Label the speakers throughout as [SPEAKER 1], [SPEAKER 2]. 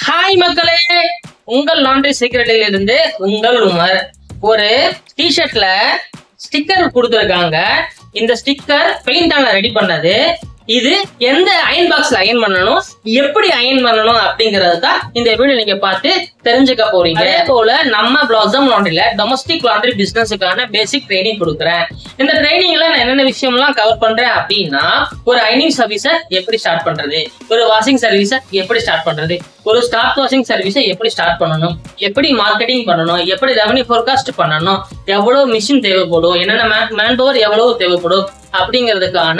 [SPEAKER 1] Hi மக்களே, உங்கள் laundry சீக்ரெட்டில் இருந்து உங்கள் உமர். ஒரு டிஷர்ட்ல ஸ்டிக்கர் கொடுத்துருக்காங்க. இந்த ஸ்டிக்கர் பெயிண்டால ரெடி பண்ணது. இது எந்த அயன் பாக்ஸ்ல அயன் பண்ணணும், எப்படி அயன் பண்ணணும் அப்படிங்கறது தான் இந்த வீடியோ நீங்க பார்த்து தெரிஞ்சுக்க போறீங்க. அதே போல நம்ம பிளாசம் லாண்ட்ரில டொமஸ்டிக் லாண்ட்ரி பிசினஸுக்கான பேசிக் ட்ரைனிங் கொடுக்குறேன். இந்த ட்ரைனிங்ல நான் என்னென்ன விஷயம்லாம் கவர் பண்றேன் அப்படின்னா, ஒரு அயனிங் சர்வீஸை எப்படி ஸ்டார்ட் பண்றது, ஒரு வாஷிங் சர்வீஸை எப்படி ஸ்டார்ட் பண்றது, ஒரு ஸ்டாக் வாஷிங் சர்வீஸை எப்படி ஸ்டார்ட் பண்ணணும், எப்படி மார்க்கெட்டிங் பண்ணணும், எப்படி ரெவன்யூ ஃபோர்காஸ்ட் பண்ணணும், எவ்வளவு மிஷின் தேவைப்படும், என்னென்ன மேன் பவர் எவ்வளவு தேவைப்படும் அப்படிங்கிறதுக்கான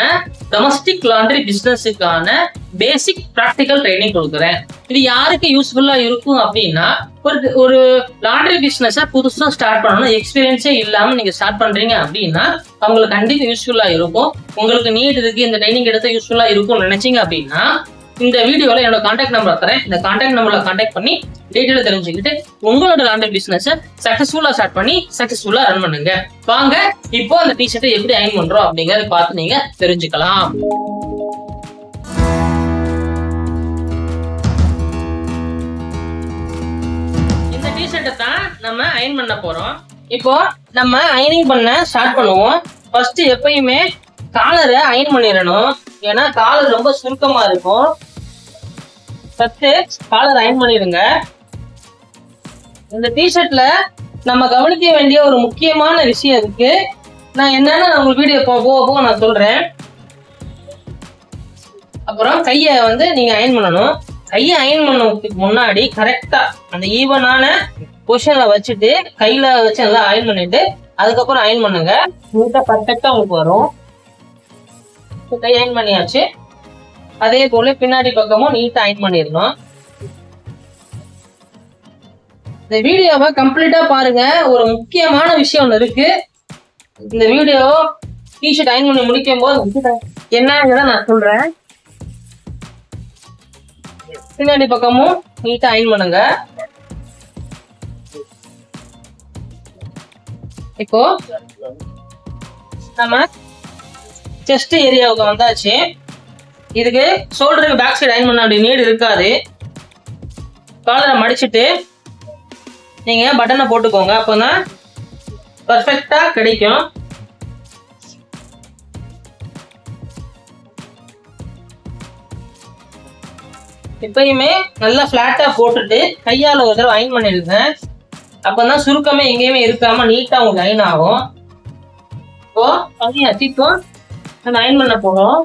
[SPEAKER 1] டொமஸ்டிக் லாண்ட்ரி பிசினஸுக்கான பேசிக் பிராக்டிகல் ட்ரைனிங் கொடுக்குறேன். இது யாருக்கு யூஸ்ஃபுல்லா இருக்கும் அப்படின்னா, ஒரு லாண்ட்ரி பிசினஸை புதுசா ஸ்டார்ட் பண்ணணும், எக்ஸ்பீரியன்ஸே இல்லாம நீங்க ஸ்டார்ட் பண்றீங்க அப்படின்னா அவங்களுக்கு கண்டிப்பா யூஸ்ஃபுல்லா இருக்கும். உங்களுக்கு நீட் இருக்கு, இந்த ட்ரைனிங் எடுத்தா யூஸ்ஃபுல்லா இருக்கும்னு நினைச்சீங்க அப்படின்னா இந்த வீடியோல என்னோட கான்டாக்ட் நம்பர் தரேன். இந்த கான்டாக்ட் நம்பர்ல கான்டாக்ட் பண்ணி டீடைலா தெரிஞ்சுக்கிட்டு உங்களோட லாண்ட்ரி பிசினஸ் சக்சஸ்ஃபுல்லா ஸ்டார்ட் பண்ணி சக்சஸ்ஃபுல்லா ரன் பண்ணுங்க. வாங்க இப்போ அந்த டிஷர்ட்டை எப்படி அயன் பண்றோம் அப்படிங்கறத பார்த்து நீங்க தெரிஞ்சுக்கலாம். இந்த டிஷர்ட்டை தான் நம்ம அயன் பண்ண போறோம். இப்போ நம்ம அயனிங் பண்ண ஸ்டார்ட் பண்ணுவோம். ஃபர்ஸ்ட் எப்பயுமே காலரை அயன் பண்ணிடணும். ஏன்னா காலர் ரொம்ப சுருக்கமா இருக்கும். ஃபர்ஸ்ட் காலர் அயன் பண்ணிடுங்க. இந்த டிஷர்ட்ல நம்ம கவனிக்க வேண்டிய ஒரு முக்கியமான விஷயம் இருக்கு. நான் என்னன்னு உங்களுக்கு வீடியோ போக நான் சொல்றேன். அப்புறம் கையை நீங்க அயன் பண்ணணும். கையை அயன் பண்ணதுக்கு முன்னாடி கரெக்டா அந்த ஈவனான பொசிஷன்ல வச்சுட்டு கையில வச்சு நல்லா அயன் பண்ணிட்டு அதுக்கப்புறம் அயன் பண்ணுங்க. நீட்டா பர்ஃபெக்டா உங்களுக்கு வரும். கை அயன் பண்ணியாச்சு. அதே போல பின்னாடி பக்கமும் நீட்டா அயன் பண்ணிடணும். இந்த வீடியோவை கம்ப்ளீட்டா பாருங்க. ஒரு முக்கியமான விஷயம் ஒண்ணு இருக்கு. இந்த வீடியோ டிஷர்ட் அயன் பண்ணி முடிக்கும் போது என்னங்கிறத நான் சொல்றேன். பின்னாடி பக்கமும் நீட்டா அயன் பண்ணுங்க. இப்போ நம்ம செஸ்ட் ஏரியாவுக்கு வந்தாச்சு. இதுக்கு ஷோல்டருக்கு பேக் சைடு அயன் பண்ண அப்படி நீடு இருக்காது. காலரை மடிச்சுட்டு நீங்க பட்டனை போட்டுக்கோங்க. அப்போதான் பர்ஃபெக்டா கிடைக்கும். எப்பயுமே நல்லா ஃபிளாட்டா போட்டுட்டு கையால ஒரு தடவை அயன் பண்ணிடுங்க. அப்பதான் சுருக்கமே எங்கேயுமே இருக்காம நீட்டா உங்களுக்கு அயன் ஆகும். இப்போ இப்போ நம்ம அயன் பண்ண போறோம்.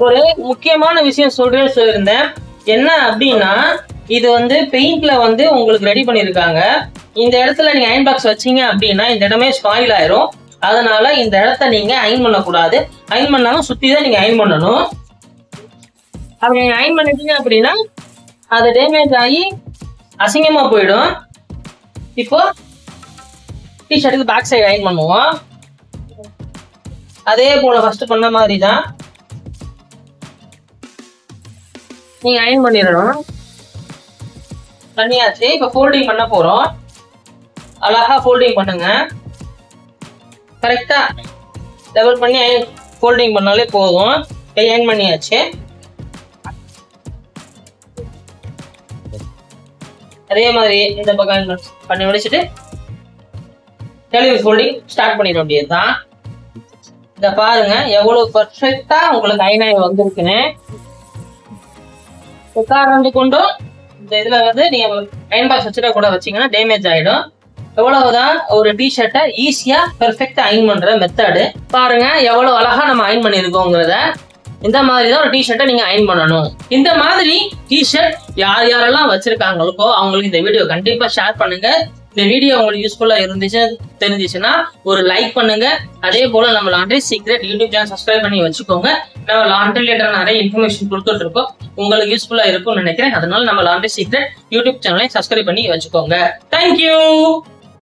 [SPEAKER 1] ஒரு முக்கியமான விஷயம் சொல்லியிருந்தேன். என்ன அப்படின்னா, இது பெயிண்ட்ல உங்களுக்கு ரெடி பண்ணிருக்காங்க. இந்த இடத்துல நீங்க அயன் பாக்ஸ் வச்சீங்க அப்படின்னா இந்த இடமே ஸ்பாயில் ஆயிரும். அதனால இந்த இடத்த நீங்க அயன் பண்ணக்கூடாது. அயன் பண்ணாலும் சுத்தி தான் நீங்க அயன் பண்ணணும். அப்படி நீங்க அயன் பண்ணிட்டீங்க அப்படின்னா அது டேமேஜ் ஆகி அசிங்கமா போயிடும். இப்போ டிஷர்ட்டுக்கு பேக் சைடு அயன் பண்ணுவோம். அதே போல ஃபர்ஸ்ட் பண்ண மாதிரி தான் நீங்க அயன் பண்ணிடணும். பண்ணியாச்சு. இப்ப ஃபோல்டிங் பண்ண போறோம். அழகா ஃபோல்டிங் பண்ணுங்க. கரெக்டா லெவல் பண்ணி ஃபோல்டிங் பண்ணாலே போதும். அயன் பண்ணியாச்சு. அதே மாதிரி இந்த பக்கம் பண்ணி முடிச்சுட்டு டெலிவரி ஃபோல்டிங் ஸ்டார்ட் பண்ணிட வேண்டியதுதான். இத பாருங்க எவ்வளவு பர்ஃபெக்டா உங்களுக்கு அயனாய் வந்திருக்குன்னு. உட்கார்ந்து கொண்டும் இந்த இதுல நீங்க அயன் பாக்ஸ் வச்சுட்டா கூட வச்சீங்கன்னா டேமேஜ் ஆயிடும். எவ்வளவுதான் ஒரு டிஷர்ட்டை ஈஸியா பெர்ஃபெக்டா அயன் பண்ற மெத்தடு பாருங்க. எவ்வளவு அழகா நம்ம அயன் பண்ணிருக்கோங்கிறத. இந்த மாதிரி தான் ஒரு டிஷர்ட்டை நீங்க அயன் பண்ணணும். இந்த மாதிரி டிஷர்ட் யார் யாரெல்லாம் வச்சிருக்காங்களோ அவங்களுக்கு இந்த வீடியோ கண்டிப்பா ஷேர் பண்ணுங்க. இந்த வீடியோ உங்களுக்கு யூஸ்ஃபுல்லா தெரிஞ்சிச்சுன்னா ஒரு லைக் பண்ணுங்க. அதே போல நம்ம laundry secret YouTube channel subscribe பண்ணி வச்சுக்கோங்க. நம்ம லாண்ட்ரி ரிலேட்டட் நிறைய இன்ஃபர்மேஷன் கொடுத்துட்டு இருக்கோம். உங்களுக்கு யூஸ்ஃபுல்லா இருக்கும்னு நினைக்கிறேன். அதனால நம்ம லாண்ட்ரி சீக்ரெட் யூடியூப் சேனலை சப்ஸ்கிரைப் பண்ணி வச்சுக்கோங்க. தேங்க்யூ.